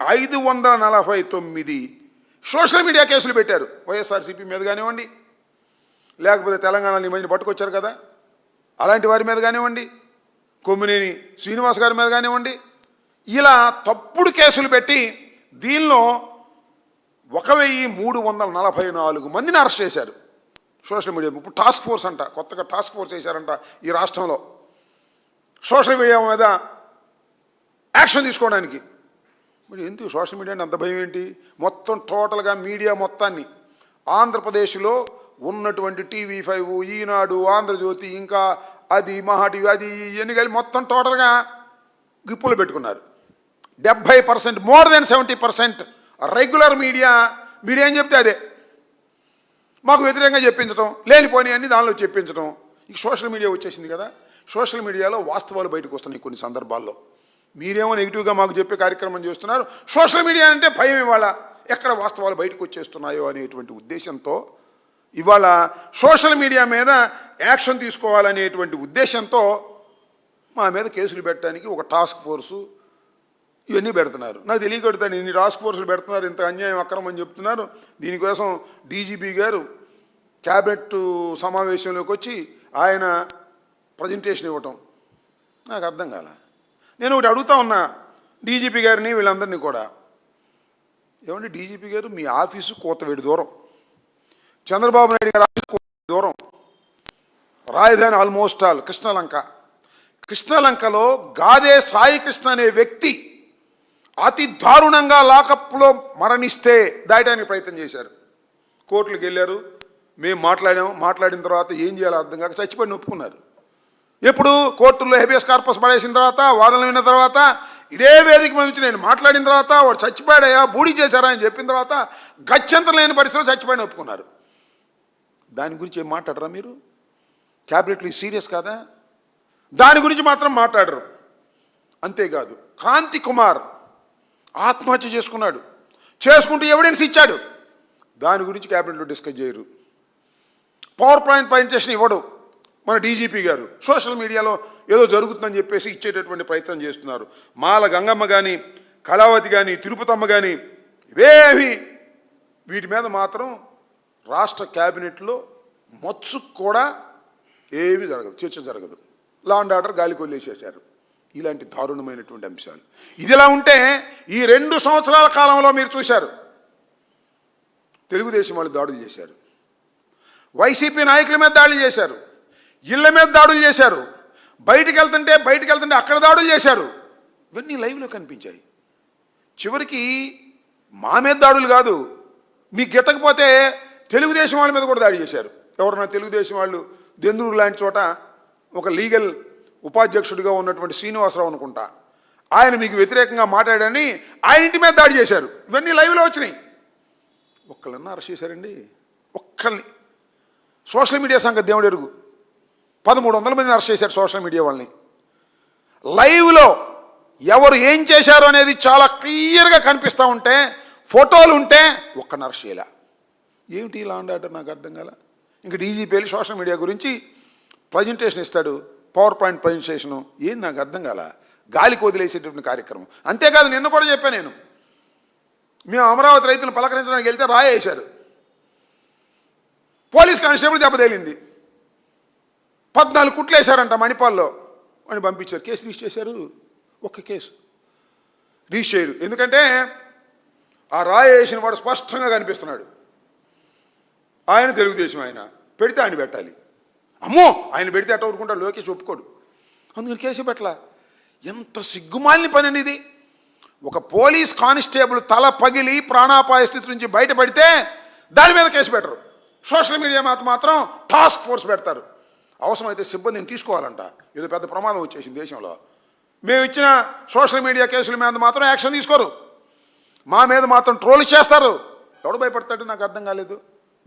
549 social media కేసులు పెట్టారు. వైఎస్ఆర్సీపీ మీద కానివ్వండి, లేకపోతే తెలంగాణలో ఈ మధ్యన పట్టుకొచ్చారు కదా అలాంటి వారి మీద కానివ్వండి, కొమ్మినేని శ్రీనివాస్ గారి మీద కానివ్వండి, ఇలా తప్పుడు కేసులు పెట్టి దీనిలో 1344 మందిని అరెస్ట్ చేశారు సోషల్ మీడియా. ఇప్పుడు టాస్క్ ఫోర్స్ అంట, కొత్తగా టాస్క్ ఫోర్స్ వేశారంట ఈ రాష్ట్రంలో సోషల్ మీడియా మీద యాక్షన్ తీసుకోవడానికి. మరి ఎందుకు సోషల్ మీడియా అంటే అంత భయం ఏంటి? మొత్తం టోటల్గా మీడియా మొత్తాన్ని ఆంధ్రప్రదేశ్లో ఉన్నటువంటి TV5, ఈనాడు, ఆంధ్రజ్యోతి, ఇంకా అది మహా టీవీ, అది ఇవన్నీ కలిసి మొత్తం టోటల్గా గిప్పులు పెట్టుకున్నారు. 70%, మోర్ దెన్ 70% రెగ్యులర్ మీడియా మీరేం చెప్తే అదే మాకు వ్యతిరేకంగా చెప్పించడం, లేనిపోని అన్ని దానిలో చెప్పించడం. ఇక సోషల్ మీడియా వచ్చేసింది కదా, సోషల్ మీడియాలో వాస్తవాలు బయటకు వస్తున్నాయి కొన్ని సందర్భాల్లో. మీరేమో నెగిటివ్గా మాకు చెప్పే కార్యక్రమం చేస్తున్నారు, సోషల్ మీడియా అంటే భయం ఇవాళ ఎక్కడ వాస్తవాలు బయటకు వచ్చేస్తున్నాయో అనేటువంటి ఉద్దేశంతో ఇవాళ సోషల్ మీడియా మీద యాక్షన్ తీసుకోవాలనేటువంటి ఉద్దేశంతో మా మీద కేసులు పెట్టడానికి ఒక టాస్క్ ఫోర్సు ఇవన్నీ పెడుతున్నారు. నాకు తెలియకడుతాను ఇన్ని టాస్క్ ఫోర్సులు పెడుతున్నారు, ఇంత అన్యాయం అక్రమం అని చెప్తున్నారు. దీనికోసం DGP గారు క్యాబినెట్ సమావేశంలోకి వచ్చి ఆయన ప్రజెంటేషన్ ఇవ్వటం నాకు అర్థం కాల. నేను ఒకటి అడుగుతా ఉన్నా DGP గారిని, వీళ్ళందరినీ కూడా, ఏమంటే DGP గారు మీ ఆఫీసు కోతవేడు దూరం, చంద్రబాబు నాయుడు గారి ఆఫీసు కోతవేడు దూరం, రాజధాని ఆల్మోస్ట్ ఆల్ కృష్ణలంకలో గాదే సాయి కృష్ణ అనే వ్యక్తి అతి దారుణంగా లాకప్లో మరణిస్తే దాయడానికి ప్రయత్నం చేశారు. కోర్టులకు వెళ్ళారు, మేము మాట్లాడిన తర్వాత ఏం చేయాలో అర్థం కాక చచ్చిపోయి ఒప్పుకున్నారు. ఎప్పుడు కోర్టుల్లో హెబియస్ కార్పస్ పడేసిన తర్వాత, వాదనలు విన్న తర్వాత, ఇదే వేదిక మీద నుంచి నేను మాట్లాడిన తర్వాత వాడు చచ్చిపోయాడయా, బూడి చేశారా అని చెప్పిన తర్వాత గత్యంతరం లేని పరిస్థితుల్లో చచ్చిపోయిన ఒప్పుకున్నారు. దాని గురించి ఏం మాట్లాడరా మీరు? క్యాబినెట్లో సీరియస్ కాదా? దాని గురించి మాత్రం మాట్లాడరు. అంతేకాదు క్రాంతి కుమార్ ఆత్మహత్య చేసుకుంటూ ఎవిడెన్స్ ఇచ్చాడు, దాని గురించి క్యాబినెట్లో డిస్కస్ చేయరు. పవర్ పాయింట్ ప్రజెంటేషన్ ఇవ్వడు మన DGP గారు. సోషల్ మీడియాలో ఏదో జరుగుతుందని చెప్పేసి ఇచ్చేటటువంటి ప్రయత్నం చేస్తున్నారు. మాల గంగమ్మ కానీ, కళావతి కానీ, తిరుపతమ్మ కానీ ఇవేవి వీటి మీద మాత్రం రాష్ట్ర క్యాబినెట్లో మచ్చుకు కూడా ఏమీ జరగదు, చర్చ జరగదు. లా అండ్ ఆర్డర్ గాలికి వదిలేసేశారు. ఇలాంటి దారుణమైనటువంటి అంశాలు. ఇదిలా ఉంటే ఈ 2 సంవత్సరాల కాలంలో మీరు చూశారు, తెలుగుదేశం వాళ్ళు దాడులు చేశారు, వైసీపీ నాయకుల మీద దాడులు చేశారు, ఇళ్ల మీద దాడులు చేశారు, బయటికి వెళ్తుంటే అక్కడ దాడులు చేశారు. ఇవన్నీ లైవ్లో కనిపించాయి. చివరికి మా మీద దాడులు కాదు, మీకు గిట్టకపోతే తెలుగుదేశం వాళ్ళ మీద కూడా దాడి చేశారు. ఎవరన్నా తెలుగుదేశం వాళ్ళు దెందులూరు లాంటి చోట ఒక లీగల్ ఉపాధ్యక్షుడిగా ఉన్నటువంటి శ్రీనివాసరావు అనుకుంటా, ఆయన మీకు వ్యతిరేకంగా మాట్లాడని ఆయన ఇంటి మీద దాడి చేశారు. ఇవన్నీ లైవ్లో వచ్చినాయి. ఒక్కళ్ళన్నా అరెస్ట్ చేశారండి? ఒక్కళ్ళని. సోషల్ మీడియా సంగతి దేవుడు ఎరుగు. 1300 మందిని అరెస్ట్ చేశారు సోషల్ మీడియా వాళ్ళని. లైవ్లో ఎవరు ఏం చేశారు అనేది చాలా క్లియర్గా కనిపిస్తూ ఉంటే, ఫోటోలు ఉంటే ఒక్కడిని అరెస్ట్ చేయాల. ఏమిటి లా అండ్ ఆర్డర్? నాకు అర్థం కాల. ఇంకా DGP వెళ్ళి సోషల్ మీడియా గురించి ప్రజెంటేషన్ ఇస్తాడు, పవర్ పాయింట్ ప్రజెంటేషను. ఏం నాకు అర్థం కాల. గాలికి వదిలేసేటటువంటి కార్యక్రమం. అంతేకాదు, నిన్న కూడా చెప్పాను నేను, మేము అమరావతి రైతులను పలకరించడానికి వెళ్తే రాయేశారు, పోలీస్ కానిస్టేబుల్ దెబ్బతేలింది, 14 కుట్లు వేశారంట మణిపాల్లో అని పంపించారు. కేసు రిజిస్టర్ చేశారు, ఒక్క కేసు రిజిస్టర్ చేయరు. ఎందుకంటే ఆ రాయేసిన వాడు స్పష్టంగా కనిపిస్తున్నాడు. ఆయన తెలుగుదేశం, ఆయన పెడితే ఆయన పెట్టాలి. అమ్మో ఆయన పెడితే అట్ట ఊరుకుంటాడు, లోకేష్ ఒప్పుకోడు, అందుకని కేసు పెట్టలా. ఎంత సిగ్గుమాలిన పని అనేది. ఒక పోలీస్ కానిస్టేబుల్ తల పగిలి ప్రాణాపాయ స్థితి నుంచి బయటపడితే దాని మీద కేసు పెట్టరు. సోషల్ మీడియా మాత్రం టాస్క్ ఫోర్స్ పెడతారు. అవసరమైతే సిబ్బందిని తీసుకోవాలంట, ఏదో పెద్ద ప్రమాదం వచ్చేసింది దేశంలో. మేము ఇచ్చిన సోషల్ మీడియా కేసుల మీద మాత్రం యాక్షన్ తీసుకోరు, మా మీద మాత్రం ట్రోల్ చేస్తారు. ఎవడు భయపడతాడు? నాకు అర్థం కాలేదు.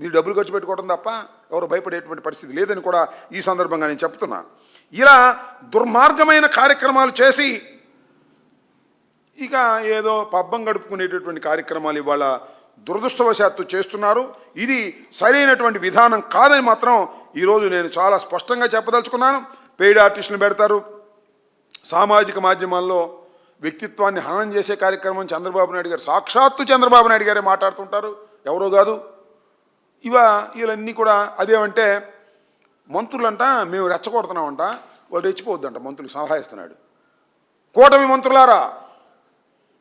మీరు డబ్బులు ఖర్చు పెట్టుకోవడం తప్ప ఎవరు భయపడేటువంటి పరిస్థితి లేదని కూడా ఈ సందర్భంగా నేను చెప్తున్నా. ఇలా దుర్మార్గమైన కార్యక్రమాలు చేసి ఇక ఏదో పబ్బం గడుపుకునేటటువంటి కార్యక్రమాలు ఇవాళ దురదృష్టవశాత్తు చేస్తున్నారు. ఇది సరైనటువంటి విధానం కాదని మాత్రం ఈరోజు నేను చాలా స్పష్టంగా చెప్పదలుచుకున్నాను. పెయిడ్ ఆర్టిస్టులను పెడతారు, సామాజిక మాధ్యమాల్లో వ్యక్తిత్వాన్ని హననం చేసే కార్యక్రమం చంద్రబాబు నాయుడు గారు, సాక్షాత్తు చంద్రబాబు నాయుడు గారే మాట్లాడుతుంటారు, ఎవరో కాదు. వీళ్ళన్నీ కూడా అదేమంటే మంత్రులంట మేము రెచ్చగొడుతున్నామంట, వాళ్ళు రెచ్చిపోవద్దంట, మంత్రులు సలహా ఇస్తున్నాడు. కూటమి మంత్రులారా,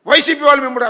వైసీపీ వాళ్ళు మిమ్మల్ని